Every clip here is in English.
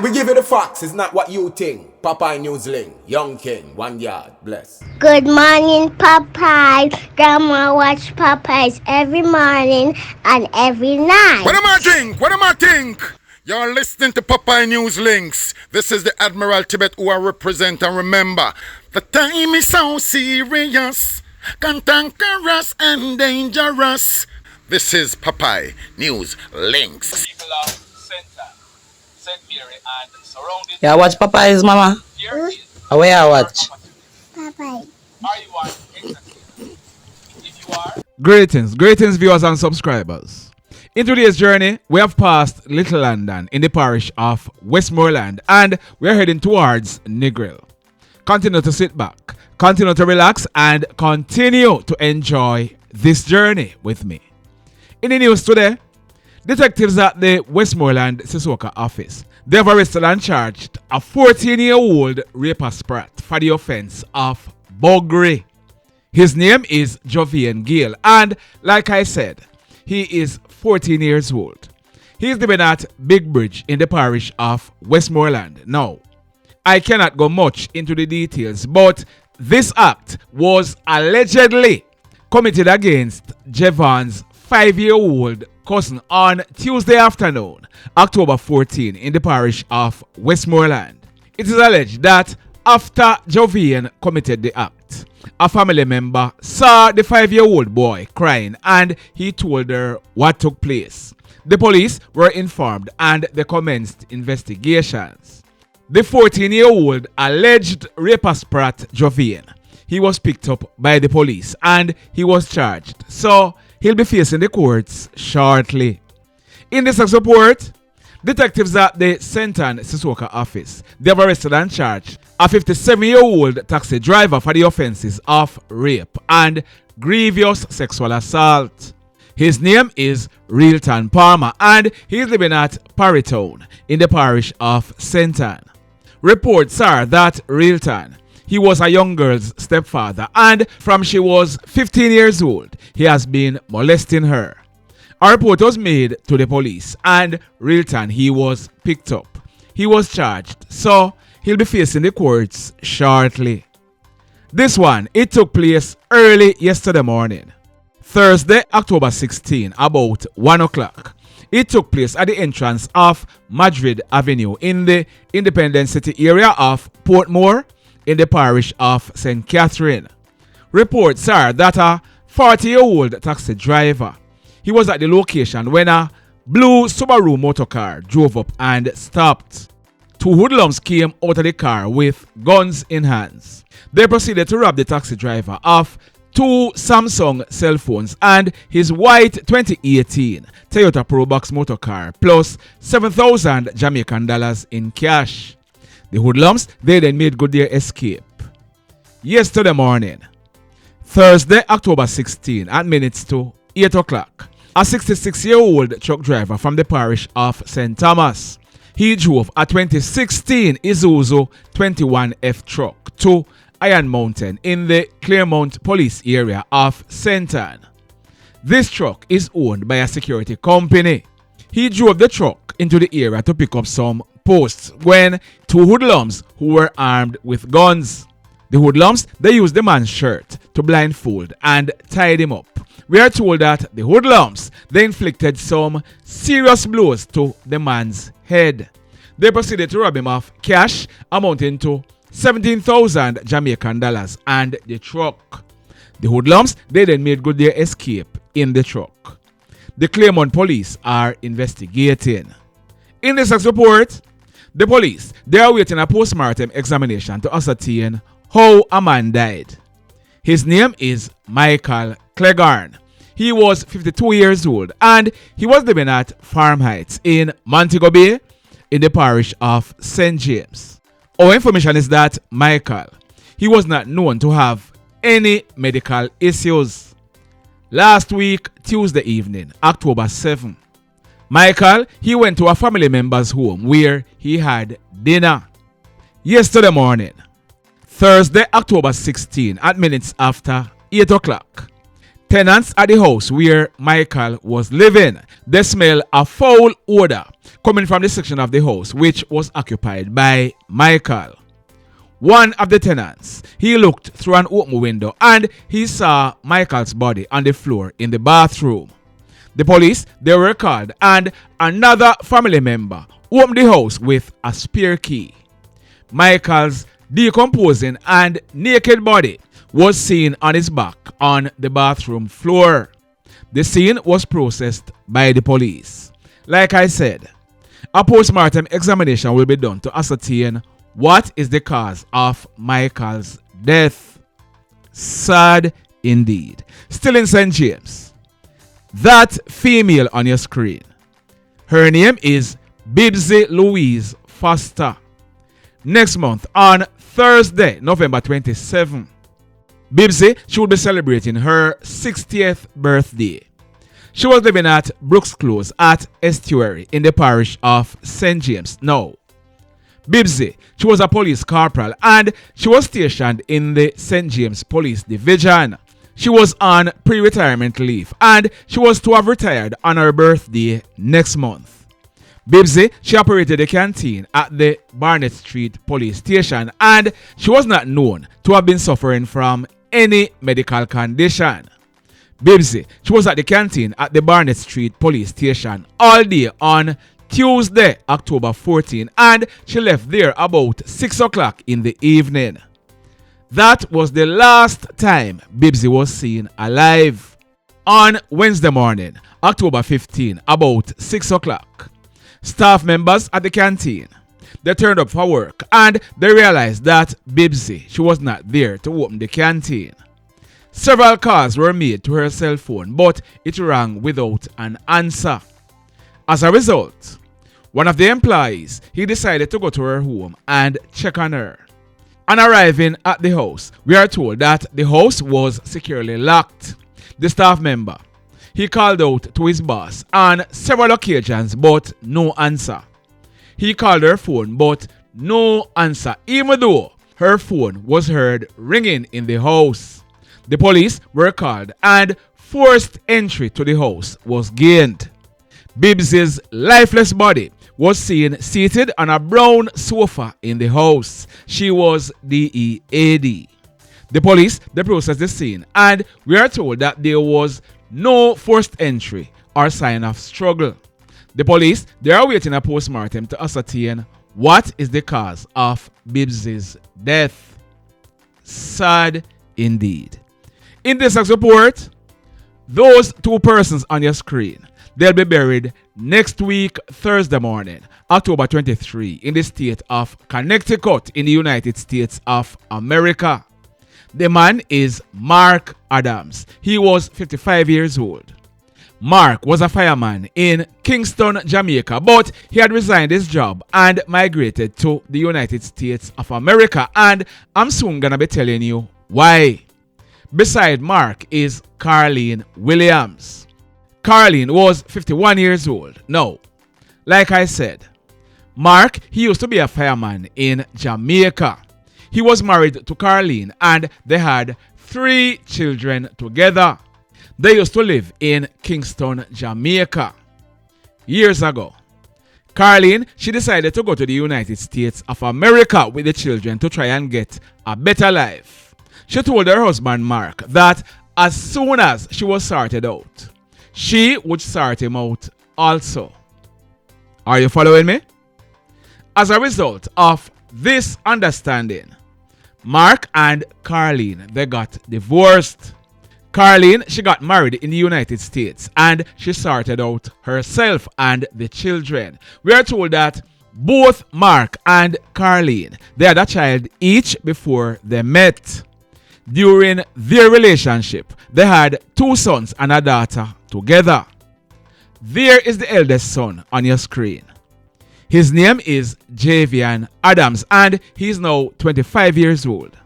We give you the facts, it's not what you think. Popeye Newsling, Young King, 1 yard, bless. Good morning, Popeye. Grandma watch Popeyes every morning and every night. What am I think? What am I think? You're listening to Popeye News Links. This is the Admiral Tibet who I represent, and remember, the time is so serious, cantankerous and dangerous. This is Popeye News Links. People of Center, St. Mary and surrounding. Yeah, watch Popeyes, mama. Here is Where I watch? Popeye. are you an executive? If you are, Greetings viewers and subscribers. In today's journey, we have passed Little London in the parish of Westmoreland and we are heading towards Negril. Continue to sit back, continue to relax and continue to enjoy this journey with me. In the news today, detectives at the Westmoreland Sissoka office, they have arrested and charged a 14-year-old raper sprat for the offense of buggery. His name is Jovaine Gayle and like I said, he is 14 years old. He is living at Big Bridge in the parish of Westmoreland. Now, I cannot go much into the details, but this act was allegedly committed against Javian's 5-year-old cousin on Tuesday afternoon, October 14, in the parish of Westmoreland. It is alleged that after Jovaine committed the act, a family member saw the 5-year-old boy crying and he told her what took place. The police were informed and they commenced investigations. The 14-year-old alleged raper sprat Jovaine, he was picked up by the police and he was charged. So he'll be facing the courts shortly. In this report, detectives at the St. Ann Sissoka office, they have arrested and charged a 57-year-old taxi driver for the offenses of rape and grievous sexual assault. His name is Realton Palmer and he is living at Parrytown in the parish of St. Ann. Reports are that Realton, he was a young girl's stepfather and from she was 15 years old, he has been molesting her. A report was made to the police and Realton, he was picked up. He was charged, so he'll be facing the courts shortly. This one, it took place early yesterday morning. Thursday, October 16, about 1 o'clock. It took place at the entrance of Madrid Avenue in the Independent City area of Portmore in the parish of St. Catherine. Reports are that a 40-year-old taxi driver, he was at the location when a blue Subaru motorcar drove up and stopped. Two hoodlums came out of the car with guns in hands. They proceeded to rob the taxi driver of 2 Samsung cell phones and his white 2018 Toyota Probox motorcar plus 7,000 Jamaican dollars in cash. The hoodlums, they then made good their escape. Yesterday morning, Thursday, October 16 at minutes to 8 o'clock, a 66-year-old truck driver from the parish of St. Thomas, he drove a 2016 Isuzu 21F truck to Iron Mountain in the Claremont police area of St. Ann. This truck is owned by a security company. He drove the truck into the area to pick up some posts when 2 hoodlums who were armed with guns. The hoodlums, they used the man's shirt to blindfold and tied him up. We are told that the hoodlums, they inflicted some serious blows to the man's head. They proceeded to rob him of cash amounting to 17,000 Jamaican dollars and the truck. The hoodlums, they then made good their escape in the truck. The Claremont police are investigating. In this report, the police, they are waiting a post-mortem examination to ascertain how a man died. His name is Michael Cleghorne. He was 52 years old and he was living at Farm Heights in Montego Bay in the parish of St. James. Our information is that Michael, he was not known to have any medical issues. Last week, Tuesday evening, October 7, Michael, he went to a family member's home where he had dinner. Yesterday morning, Thursday, October 16, at minutes after 8 o'clock, Tenants at the house where Michael was living, they smelled a foul odor coming from the section of the house which was occupied by Michael. One of the tenants, he looked through an open window and he saw Michael's body on the floor in the bathroom. The police, they were called and another family member opened the house with a spare key. Michael's decomposing and naked body was seen on his back on the bathroom floor. The scene was processed by the police. Like I said, a postmortem examination will be done to ascertain what is the cause of Michael's death. Sad indeed. Still in St. James. That female on your screen, her name is Bibzie Louise Foster. Next month on Thursday, November 27, Bibzie, she will be celebrating her 60th birthday. She was living at Brooks Close at Estuary in the parish of St. James. Now, Bibzie, she was a police corporal and she was stationed in the St. James Police Division. She was on pre-retirement leave and she was to have retired on her birthday next month. Bibzie, she operated a canteen at the Barnett Street Police Station and she was not known to have been suffering from any medical condition. Bibzie, she was at the canteen at the Barnett Street Police Station all day on Tuesday, October 14, and she left there about 6 o'clock in the evening. That was the last time Bibzie was seen alive. On Wednesday morning, October 15, about 6 o'clock, staff members at the canteen, they turned up for work and they realized that Bibzie, she was not there to open the canteen. Several calls were made to her cell phone, but it rang without an answer. As a result, one of the employees, he decided to go to her home and check on her. On arriving at the house, we are told that the house was securely locked. The staff member, he called out to his boss on several occasions, but no answer. He called her phone, but no answer, even though her phone was heard ringing in the house. The police were called and forced entry to the house was gained. Bibzie's lifeless body was seen seated on a brown sofa in the house. She was DEAD. The police, they processed the scene and we are told that there was no forced entry or sign of struggle. The police, they are awaiting a postmortem to ascertain what is the cause of Bibzie's death. Sad indeed. In this report, those two persons on your screen, they'll be buried next week, Thursday morning, October 23, in the state of Connecticut in the United States of America. The man is Marc Adams. He was 55 years old. Marc was a fireman in Kingston, Jamaica, but he had resigned his job and migrated to the United States of America, and I'm soon gonna be telling you why. Beside Marc is Carlene Williams. Carlene was 51 years old. Now, like I said, Marc, he used to be a fireman in Jamaica. He was married to Carlene and they had 3 children together. They used to live in Kingston, Jamaica. Years ago, Carlene, she decided to go to the United States of America with the children to try and get a better life. She told her husband Marc that as soon as she was sorted out, she would sort him out also. Are you following me? As a result of this understanding, Marc and Carlene, they got divorced. Carlene, she got married in the United States and she sorted out herself and the children. We are told that both Marc and Carlene, they had a child each before they met. During their relationship, they had 2 sons and a daughter together. There is the eldest son on your screen. His name is Javian Adams and he is now 25 years old.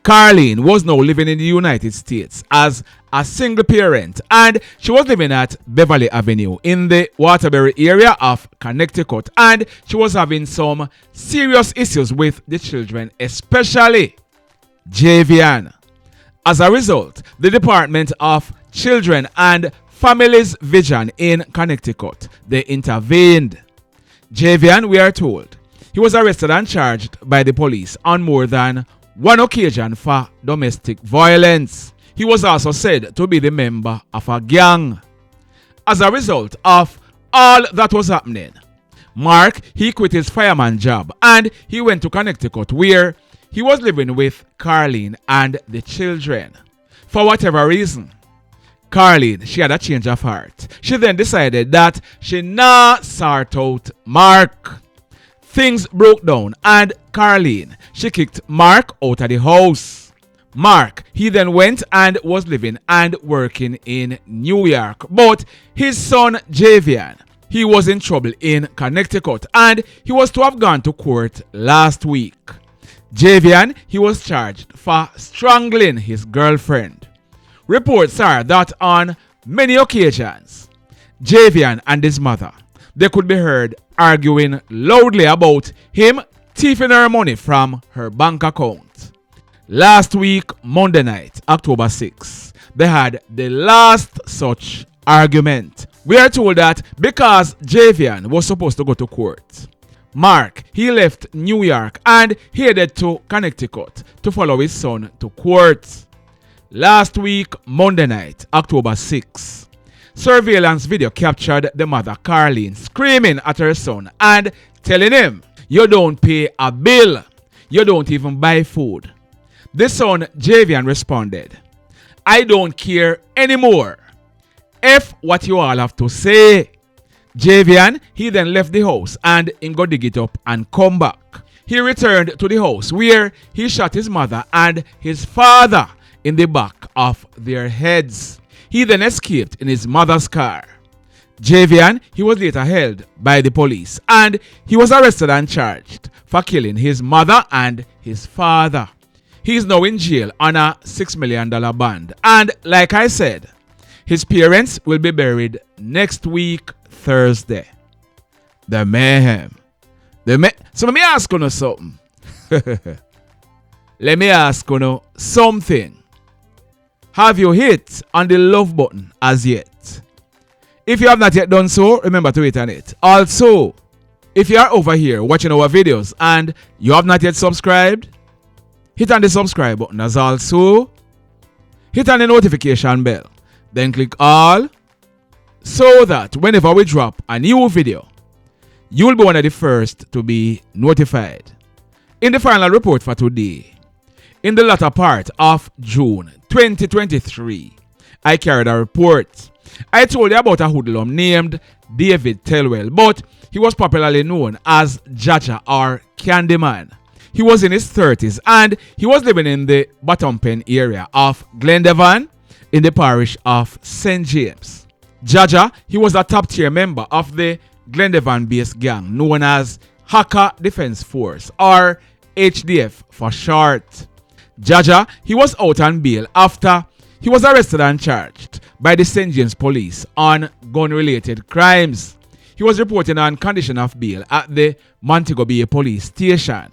Carlene was now living in the United States as a single parent and she was living at Beverly Avenue in the Waterbury area of Connecticut, and she was having some serious issues with the children, especially Javian. As a result, the Department of Children and Families Vision in Connecticut, they intervened. Javian, we are told, he was arrested and charged by the police on more than one occasion for domestic violence. He was also said to be the member of a gang. As a result of all that was happening, Marc, he quit his fireman job and he went to Connecticut where he was living with Carlene and the children. For whatever reason, Carlene, she had a change of heart. She then decided that she not sort out Marc. Things broke down and Carlene, she kicked Marc out of the house. Marc, he then went and was living and working in New York. But his son Javian, he was in trouble in Connecticut and he was to have gone to court last week. Javian, he was charged for strangling his girlfriend. Reports are that on many occasions, Javian and his mother, they could be heard arguing loudly about him thieving her money from her bank account. Last week, Monday night, October 6, they had the last such argument. We are told that because Javian was supposed to go to court, Marc, he left New York and headed to Connecticut to follow his son to court. Last week, Monday night, October 6, surveillance video captured the mother Carlene screaming at her son and telling him, "You don't pay a bill. You don't even buy food." The son Javian responded, "I don't care anymore. F what you all have to say." Javian, he then left the house and him go dig it up and come back. He returned to the house where he shot his mother and his father in the back of their heads. He then escaped in his mother's car. Javian, he was later held by the police and he was arrested and charged for killing his mother and his father. He is now in jail on a $6 million bond. And like I said, his parents will be buried next week, Thursday. The mayhem. So let me ask you something. Let me ask you something. Have you hit on the love button as yet? If you have not yet done so, remember to hit on it. Also, if you are over here watching our videos and you have not yet subscribed, hit on the subscribe button as also. Hit on the notification bell. Then click all so that whenever we drop a new video, you will be one of the first to be notified. In the final report for today, in the latter part of June 2023, I carried a report. I told you about a hoodlum named David Thellwell, but he was popularly known as Jaja or Candyman. He was in his 30s and he was living in the Bottom Pen area of Glendevon in the parish of St. James. Jaja, he was a top tier member of the Glendevon-based gang known as Hacca Defense Force or HDF for short. Jaja, he was out on bail after he was arrested and charged by the St. James police on gun-related crimes. He was reported on condition of bail at the Montego Bay police station.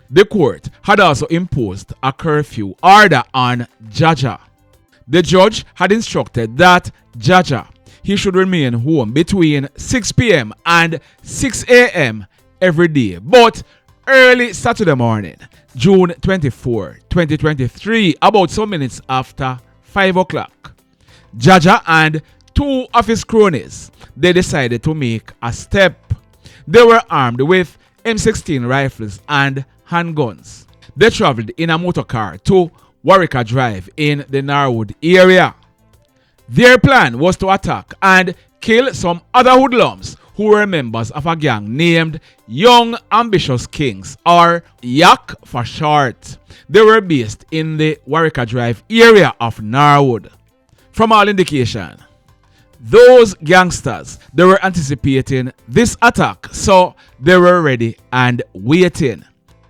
The court had also imposed a curfew order on Jaja. The judge had instructed that Jaja, he should remain home between 6 p.m. and 6 a.m. every day. But early Saturday morning, June 24, 2023, about some minutes after 5 o'clock, Jaja and two of his cronies, they decided to make a step. They were armed with M16 rifles and handguns. They traveled in a motor car to Warwicker Drive in the Norwood area. Their plan was to attack and kill some other hoodlums who were members of a gang named Young Ambitious Kings or YAK for short. They were based in the Warwicker Drive area of Norwood. From all indication, those gangsters, they were anticipating this attack, so they were ready and waiting.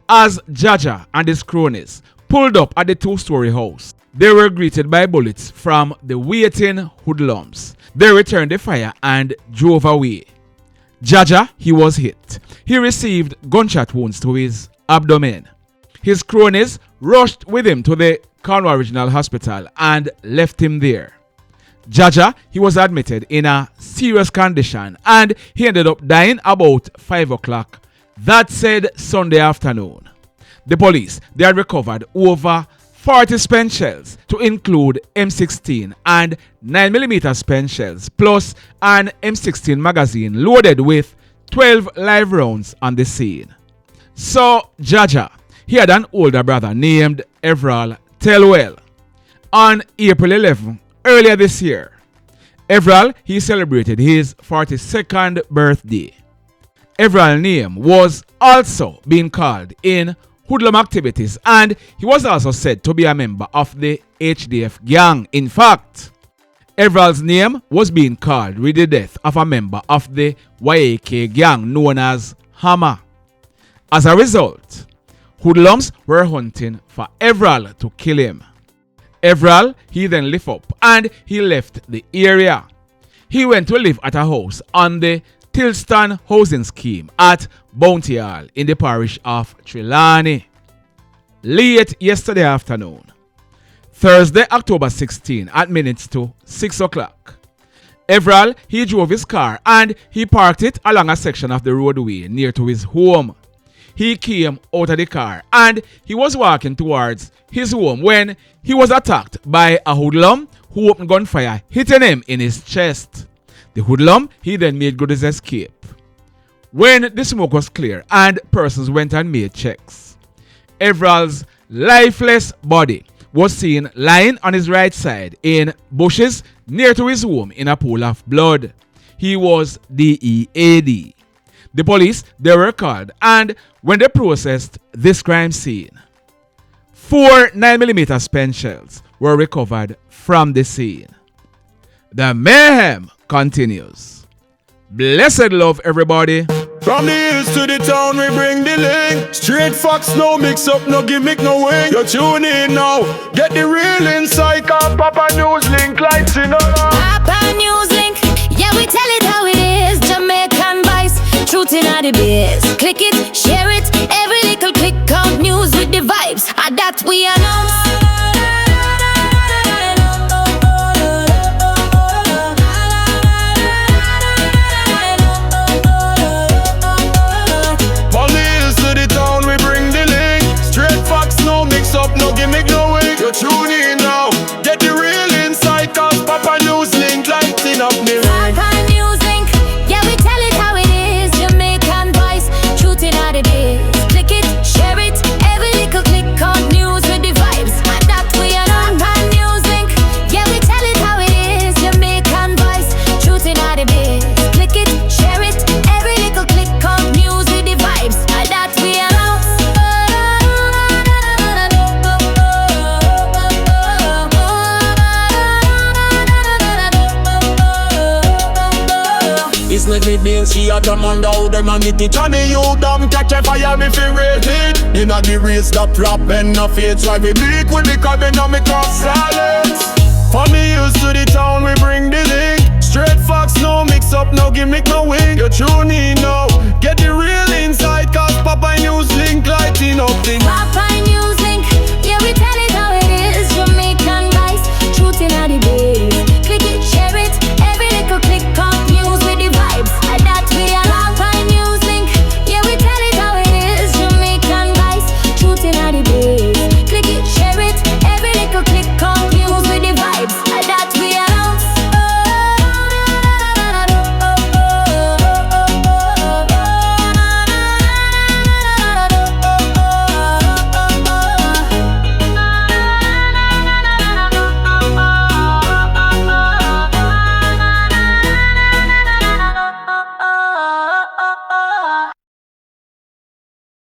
As Jaja and his cronies pulled up at the two-story house, they were greeted by bullets from the waiting hoodlums. They returned the fire and drove away. Jaja, he was hit. He received gunshot wounds to his abdomen. His cronies rushed with him to the Cornwall Regional Hospital and left him there. Jaja, he was admitted in a serious condition and he ended up dying about 5 o'clock. That said Sunday afternoon. The police, they had recovered over 40 spent shells to include M16 and 9mm spent shells plus an M16 magazine loaded with 12 live rounds on the scene. So Jaja, he had an older brother named Everroll Thellwell. On April 11, earlier this year, Everroll, he celebrated his 42nd birthday. Everroll's name was also being called in hoodlum activities and he was also said to be a member of the HDF gang. In fact, Everroll's name was being called with the death of a member of the YAK gang known as Hacca. As a result, hoodlums were hunting for Everroll to kill him. Everroll, he then left up and he left the area. He went to live at a house on the Tilston housing scheme at Bounty Hall in the parish of Trelawny. Late yesterday afternoon, Thursday, October 16 at minutes to 6 o'clock, Everroll, he drove his car and he parked it along a section of the roadway near to his home. He came out of the car and he was walking towards his home when he was attacked by a hoodlum who opened gunfire, hitting him in his chest. The hoodlum, he then made good his escape. When the smoke was clear and persons went and made checks, Everroll's lifeless body was seen lying on his right side in bushes near to his home in a pool of blood. He was DEAD. The police, they were called and when they processed this crime scene, 4 9mm spent shells were recovered from the scene. The mayhem continues. Blessed love, everybody. From the hills to the town, we bring the link. Straight facts, no mix up, no gimmick, no wing. You tune in now, get the real insight. Cause Papa News Link lights in up. Papa News Link, yeah, we tell it how it is. Jamaican vice, truth in all the biz. Click it, share it, every little click count news with the vibes. And that we announce. No gimmick, no way. You tune in now, get the real insight. Cause Papa News Link lighting up the ring. Papa News Link, yeah, we tell it how it is. Jamaican voice, truth in all the biz. Click it, share it, every little click on news with the vibes. And that we are on. Papa News Link, yeah, we tell it how it is. Jamaican voice, truth in all the biz. Click it, share it, every little click on news with the vibes. And that we are on. It's not me being she a come on down them and it Johnny you damn catch a fire me feel rated. Inna the race that flop and no fades why we bleak when me coming on me cross silence. For me you